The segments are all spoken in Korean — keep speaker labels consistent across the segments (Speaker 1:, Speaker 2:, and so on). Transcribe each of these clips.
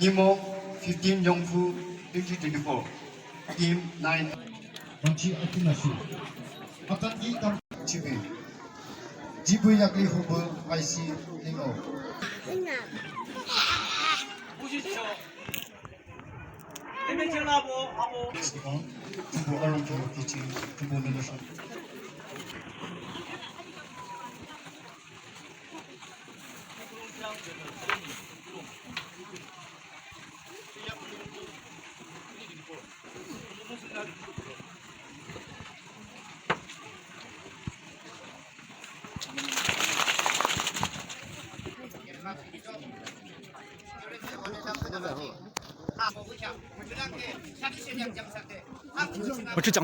Speaker 1: Nemo 15 Yongfu 2024 Team 9 Bangchi Akinasi Akan Itam Chibi Jibu Yakli Hubu IC Nemo
Speaker 2: 보시죠. 대면질라고 하고.
Speaker 1: Jibu Aram Joro Kichi Jibu Nilishan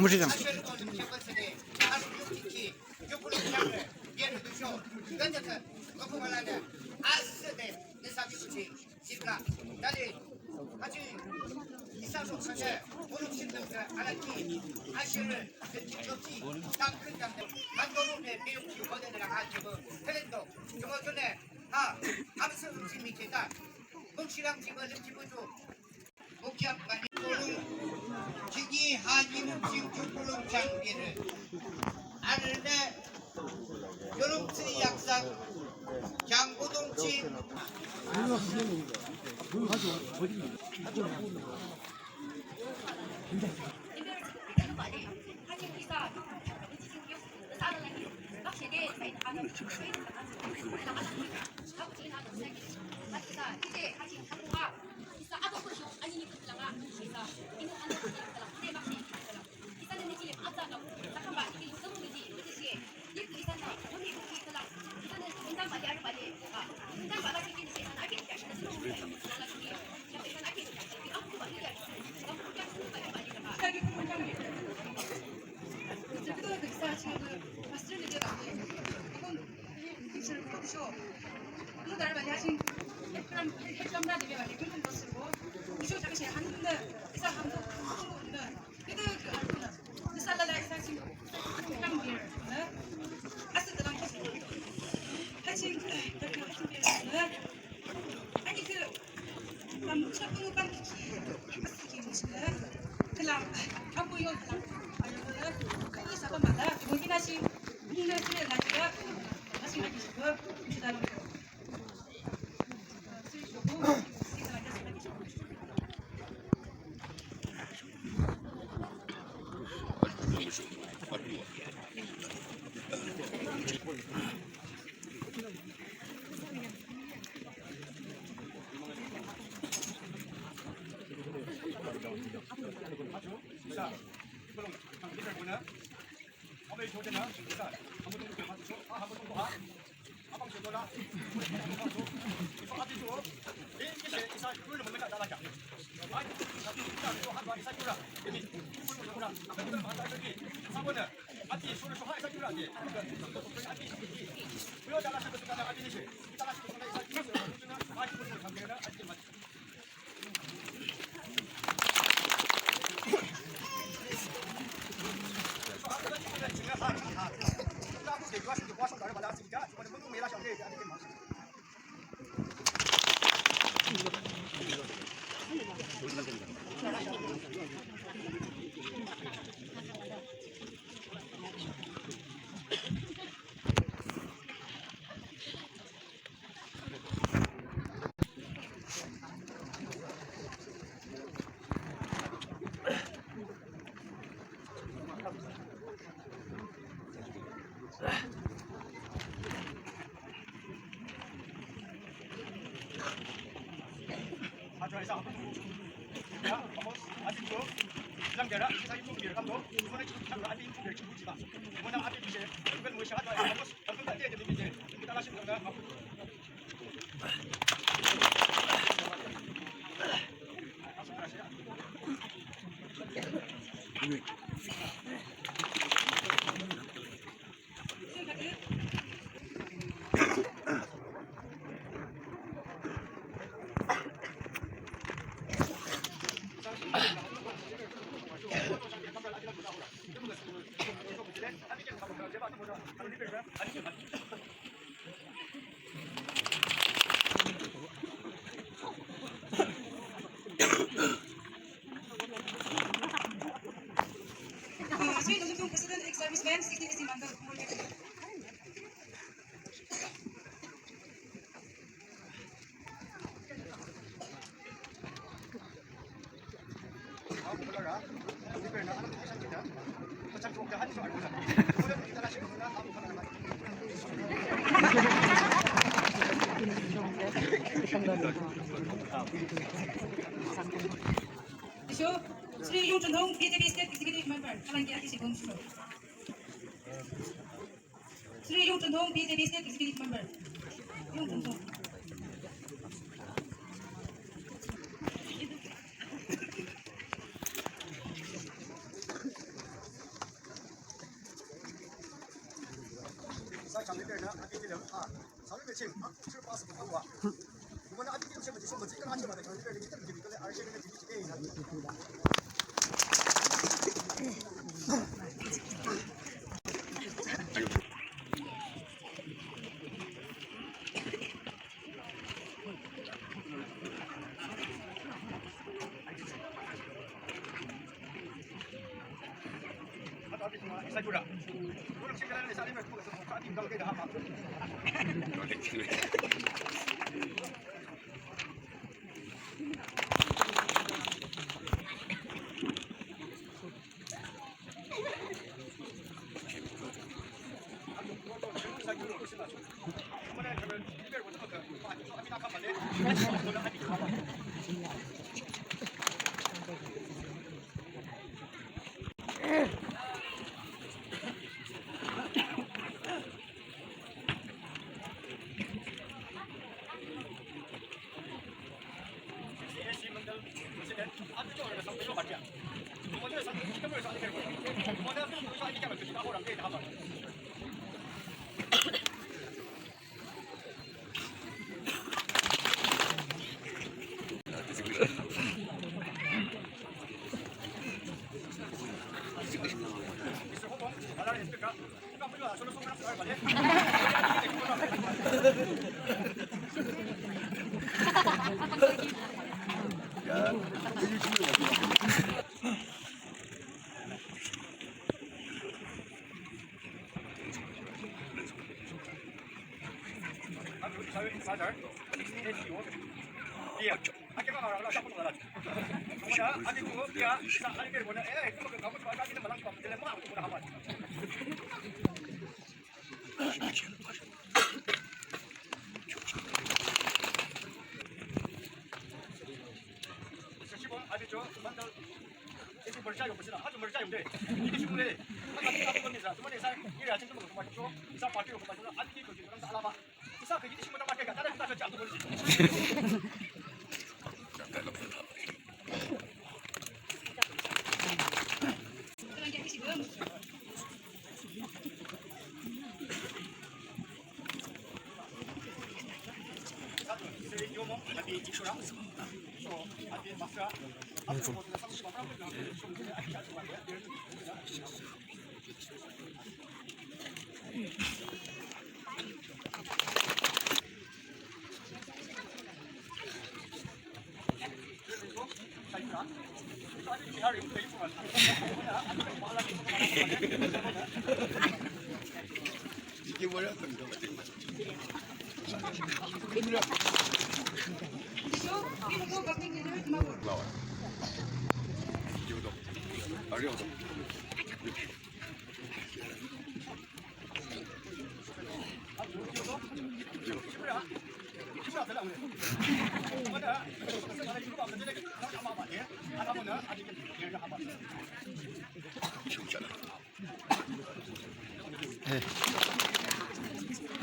Speaker 3: 부시장
Speaker 4: 기기 하기는 지구불능 장비를 아르네 여름트리 약상 장고동치
Speaker 3: Sweden som president, ex-serviceman, 60 member. So, Sri Yung Chun Hong, PTV State Executive Member, Kalangki Ati Sigong Show. Sri Yung Chun Hong, PTV State Executive Member. Yung Chun Hong. Dito, dito po, bakit nila tumawag?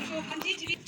Speaker 3: So, 한지 집이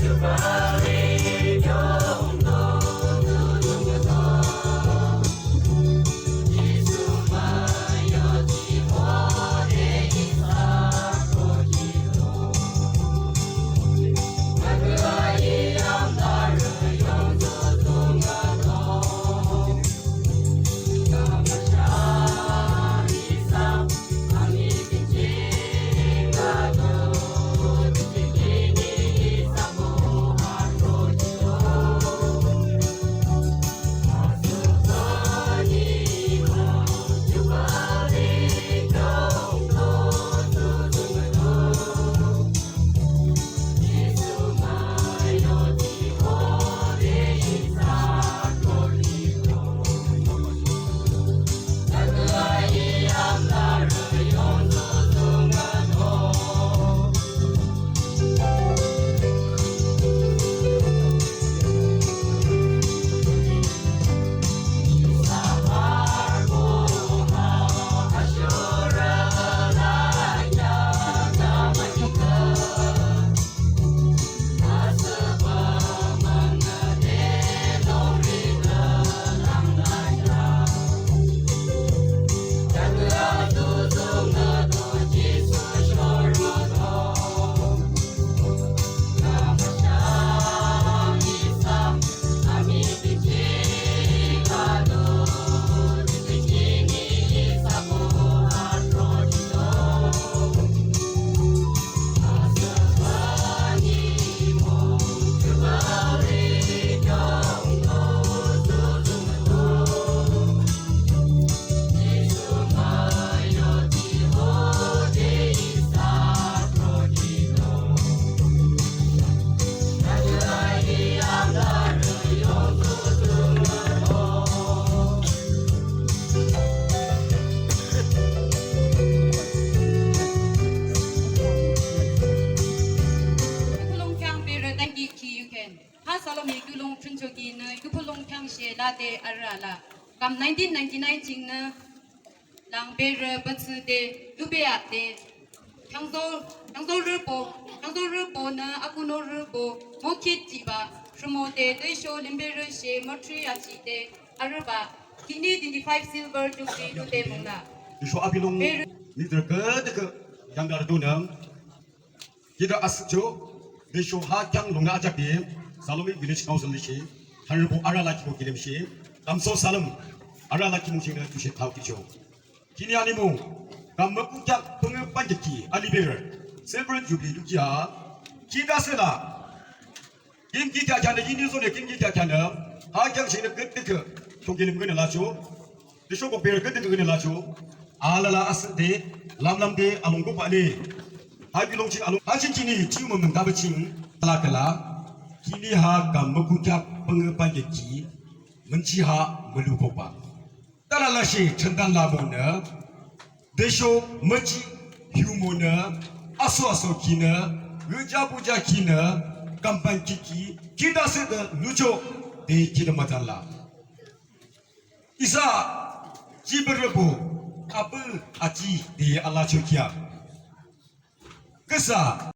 Speaker 5: Kembali
Speaker 3: Salome Gulong Chunchogi na Gupolong Piangxie La de Arala. Kam 1999 Jing na Lang Ber Batsu de Lubea de Yangzo Rupo na Akuno Rupo Mokit Jiba Shumo de Deisho Limber She Motriachi de Araba Kini 25 silver Juki Lute Munda.
Speaker 5: 你说阿比龙，你这个这个杨家的都能，记得阿斯就，你说哈江龙阿家边，萨罗米 village council 的些，还是不阿拉拉基木给你们些，咱们说萨隆，阿拉拉基木些呢就是讨地球。今年你们，咱们国家朋友办的基，阿里边人，silver jubilee 都加，其他是啦，经济条件的，印度说的经济条件的，哈江些的跟这个，从给你们跟你拉出，你说过别人跟这个跟你拉出。 alala asde lam de along ko pale ha bilong chi along ha chin ni chi mo meng da ba chin ala kala kini ha kam ku kya pang pa ye ji men chi ha melu po pa tala la shi chen dan la mo na de sho ma chi hu mo na aso ki na ru ja bu ja ki na kam pan ki da se de lu cho de ki da ma tan la isa ji ber bo apa aji di Allah Chukia kesa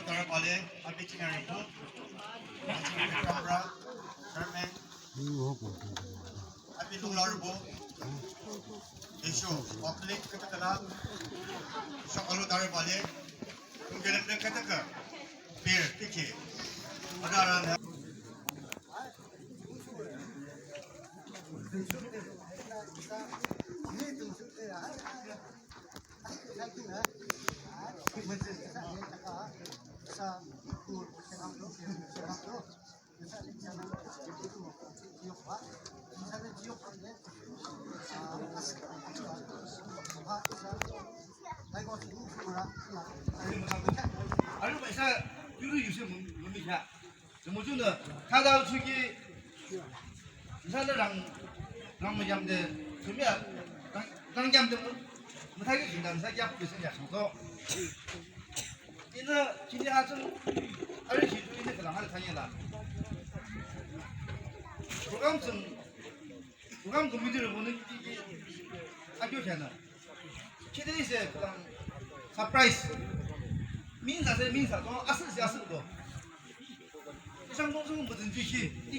Speaker 6: Tara pale, abi kinari po. Kamera, Herman. Abi lular po. Isyo, waklik katakala. Shakalu tara pale. Kung ganun din kataka. Beer, tiki. Padaran.
Speaker 2: 아니 mesela yürü yüzü mümkün. Cumhurcu kaza çünkü insan들랑 남무jamde 그러면 당장도 못하게 된다는 생각 무슨 약속도 이는 기대하던 알지 주인의 그런 할 당이다. 부감 국민들을 보는 게 학교잖아. 기대에서 그런 서프라이즈 민사도 아스도 이상동성은 뭐든지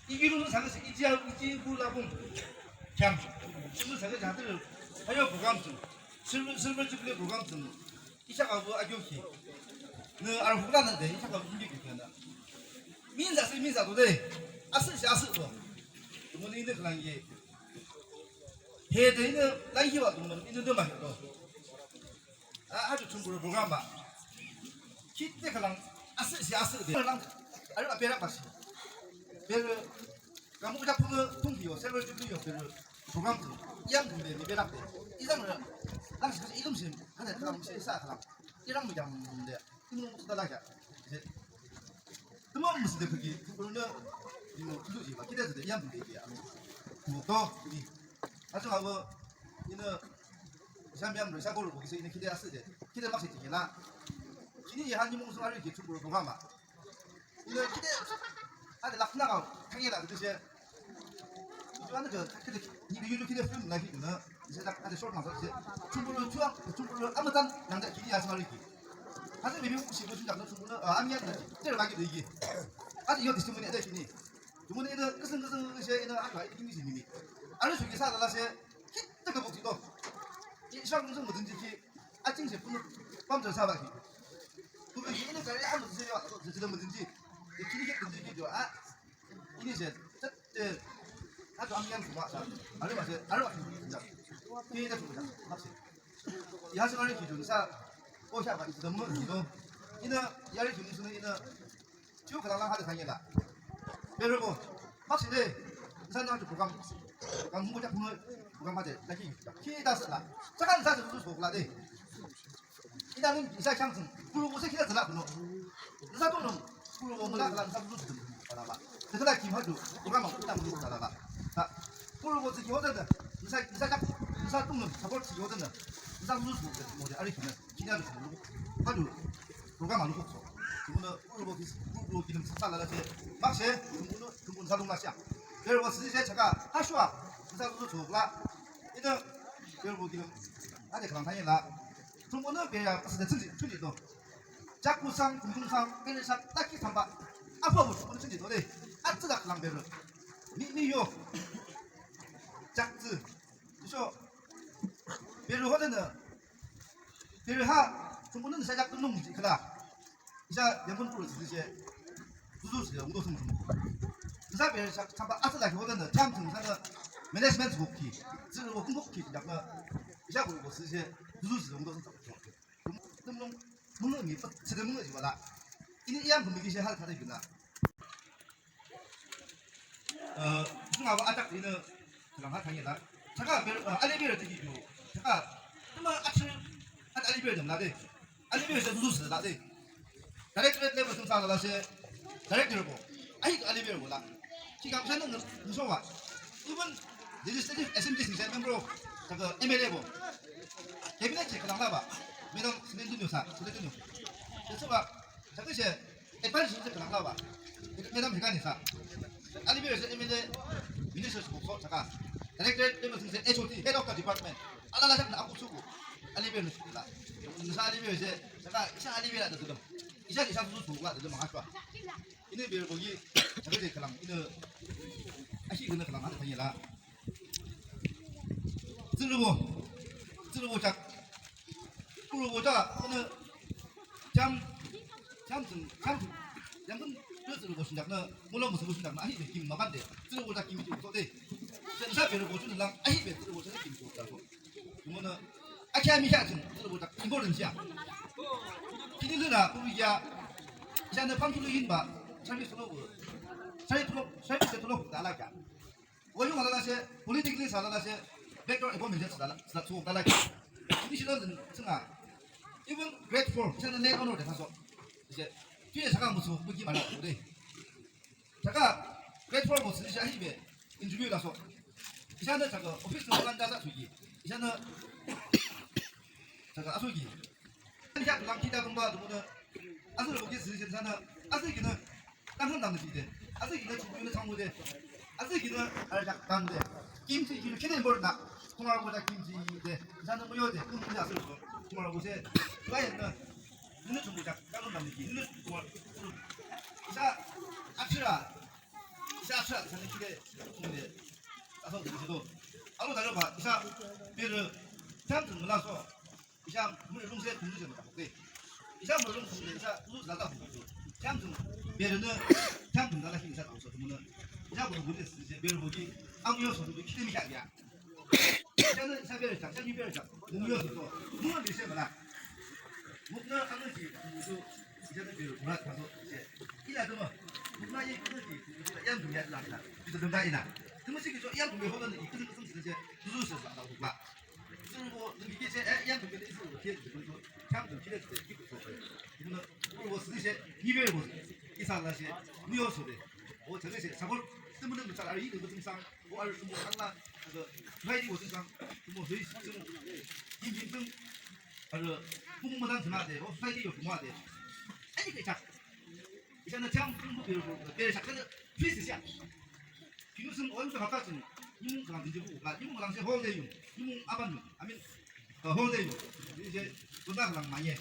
Speaker 2: 이기lum은 상에서 이지구라고 그냥 실물 상에 자들 하여 부감증 실물 집에 부감증 이차가고 아교키 너 알후가는데 이차가고 인기게 된다 민사도 돼 아스도 뭐는 있는 그런 게 해대는 나이와 동문 있는 데만 해도 아주 충분히 부감마 기대 그런 아스 돼 알바 배락 봤어 배를 가무 작품은 통비요 세월 주비요 배를 부감 이양 근데 배락 돼 이장을 당시 그 이름심 하나 그럼 세사 그럼 이랑 뭐 잡는데 이놈 못 달라게 이제 그만 무슨 데 그게 그거는 이거 그거지 막 기대서 이양 근데 이게야 뭐또 이 아주 하고 이는 샴비암 러시아고를 보기서 이는 기대야 쓰대 기대 막 새끼나 기니 한이 몽송 알을 이렇게 축구를 보가마 이는 기대 아들 낙나가 당연하다 그듯이 이주하는 근데 이 요즘 기대 film 나기는 이제 딱 아들 쇼트 나서 이제 충분을 아무튼 남자 기니 하지 말기 아주 미국 혹시 무슨 잡는 충분은 아미한테 제일 많이 되기 아주 이거 디스문에 애들 기니 주문에 애들 끝은 이제 애들 아까 이렇게 미지 미미 아는 속에 사다라서 히트가 복지도 이 시험 무슨 뭐든지 아침 제품을 밤저 사바기 그러면 얘는 그래 아무 드세요 저도 뭐든지 기니게 든지 좋아 이게 이제 아주 암양 좋아 알바 진짜 얘가 좋다 맞지 이 하시는 기준사 오샤가 있던 뭐 이거 이는 야리 기준수는 이는 지옥 가랑 하드 당이다 여러분 확실히 사람한테 부감 홍보 작품을 부감하지 나기 키다 쓰라 잠깐 사람도 속라데 이다는 이사 향승 그리고 새끼가 들라 그노 사도는 그리고 뭐라 그런 사람도 들어봐 그러다 김하주 부감 없다 그러고 살아봐 자 그리고 저기 어제다 이사 의사 똥은 사벌 치거든요. 의사 무슨 뭐지 아리키는 기냐도 모르고 아주 돌가마로 복소. 그분은 울고 기능 삭살나라지 막세 그분 사동 맛이야. 여러분 스지세 제가 하슈아 의사 무슨 좋구나. 이제 여러분 기능 아직 그런 상이라. 중국은别人 是自己都。甲骨商、古中商、别人商，那给他们阿婆不是我们自己做的，啊，这个让别人，你有甲子，你说别人或者呢，别人哈，中国人现在都弄起去了，你像人工部的这些，都是我都什么什么，你像别人像他们阿这个或者呢，他们从那个 management 部去，这是我工作去，那个，你像我是些，都是我都是怎么做，那么。 먹는 게 제대로 먹는 거지 뭐다. 이는 이양 분위기 시 하는 다들 있구나. 중하고 아딱 이는 그런 한 당이다. 제가 알리비를 드리고 제가 정말 아침 알리비를 좀 나대. 알리비를 좀 누르스 나대. 다이렉트 레벨 등산을 다시 다이렉트를 보고 아이 알리비를 보다. 지금 저는 무서워. 이번 레지스트리브 SMT 신세 멤버로 저거 MLA 보. 개비넷 체크 나가 봐. 没当时间就啥，时间就牛，就是吧？这个些一般是这个哪吧？没当没干你啥？阿里边是因为这民事事务所，这个，但是这个是 HOD Head of the Department，阿拉那阿不出过，阿里边是啦，你说阿里边是这个，像阿里边的这个，一下子出国了，这马上，因为别人过去，这个可能，因为，阿西可能哪里可以啦，知不讲。 不如我这那将양분 그래서 뭐 신작나 물론 무슨 신작나 아니 김 막한데 들어보자 김이 좀 없어데 센사 별로 보주는 랑 아니 배 들어보자 김이 좀 없다고 그러면은 아키아미샤 좀 들어보자 김보는 시야 기능이나 우리야 이제는 방출로 인바 서비스 들어오고 나라가 원용하다 다시 폴리티컬리 살아 다시 백도어 보면 이제 살아 또 나라가 이 시대는 증아 이번 그레이트 폴 저는 내 언어를 해서 이제 뒤에 잠깐 무슨 무기 말하고 그래 잠깐 그레이트 폴 무슨 이제 아니면 인터뷰라서 이제는 저거 오피스 올란다자 소기 이제는 저거 아소기 이제 랑키다 공부하다 보면 아소를 보기 쓰시는 아소기는 땅은 남는 시대 아소기는 중국의 상무대 아소기는 알작단데 김치기를 캐내 버렸나 통화보다 김치대 이제는 뭐여대 끊는 아소를 통화하고 제 그아이는 눈을 좀 보자 까는 남기 눈을 통화 이사 앞치라 저는 길에 통에 가서 그래도 아무 달려봐 이사 배를 태양등 몰라서 이사 물을 용세 공주제 못하고 이사 물을 용세 이사 우주 나다 보고 태양등 배르는 태양등 나다 힘 이사 나오서 그러면은 이사 보고 못했어 이제 배를 보기 아무 요소도 기대미 아니야 이사는 이사 배를 장 장기 배를 장 공유요소도 물을 미세 거나 목나 하는지 그도 이제는 배를 돌아가서 이제 이나도 목나의 그들이 양동이야 나나 그래서 등다이나 등식이 좀 양동이 호는 이 그들 무슨 이제 누수서 나오고 봐 그리고 이게 이제 양동이에 있어 이렇게 그래서 향도 기대 기고 이거는 그리고 쓰듯이 이별 뭐 이사라시 무효소대 뭐 저것이 사골 때문에 못 알아 이거 무슨 상 뭐알 뭐 하나 그 나이 무슨 상뭐 저희 지금 김진등 그 부모만 전화되고 사이디 요 전화돼 아니 그 자. 이제는 장 공부 배우고 배를 작가는 필수시야. 비누슨 어디서 가까지 이문 그랑 이제 나 이문 그랑 세 호대용 이문 아반용 아니 호대용 이제 돈다 그랑 많이 해.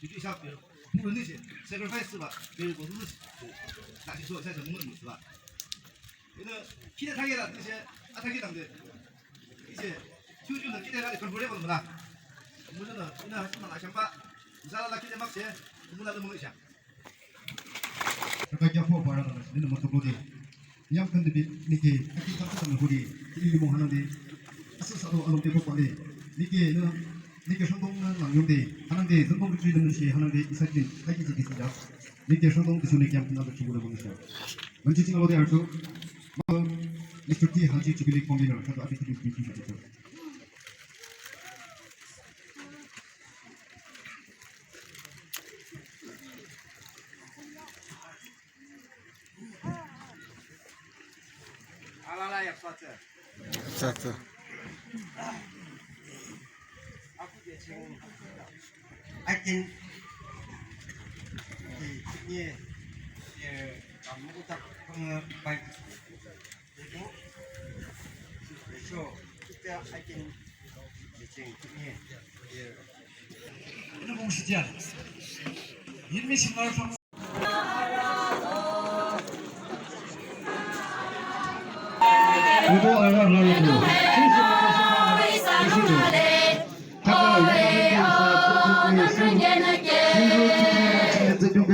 Speaker 2: 이제 샵 배우 물은 이제 세그라이스 봐 배우고 누르 다시 소 이제 먹는 거 봐. 얘는 기대 타게다 이제 아타게다인데 이제 휴주는 기대가 그걸 보내 보는 거나 문제는 이나 하지만 아시안바 이사라 기대 막세 문화도 먹는 샤.
Speaker 7: Kaya po para na sila naman tubodi. Yang kan niki kita kita menghuri ini mo hanan di asal satu alam tebo pali. Niki shandong na langyong di hanan di shandong kecil dengan si hanan di isakin lagi jadi saja. Niki shandong di sini yang kita bercumbu dengan si. Mencicing kalau dia itu, Mr. T Haji Jubilee Convener satu api tujuh tujuh itu.
Speaker 2: 알라라 약사체.
Speaker 8: Exacto.
Speaker 6: 아긴 예 아무것도 없는 바이 그리고 그래서 그때 아긴 지금 예
Speaker 2: 이런 공시지 않아. 인미 신발 상.
Speaker 7: 모두 알라라고 신선한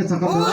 Speaker 7: 잠깐만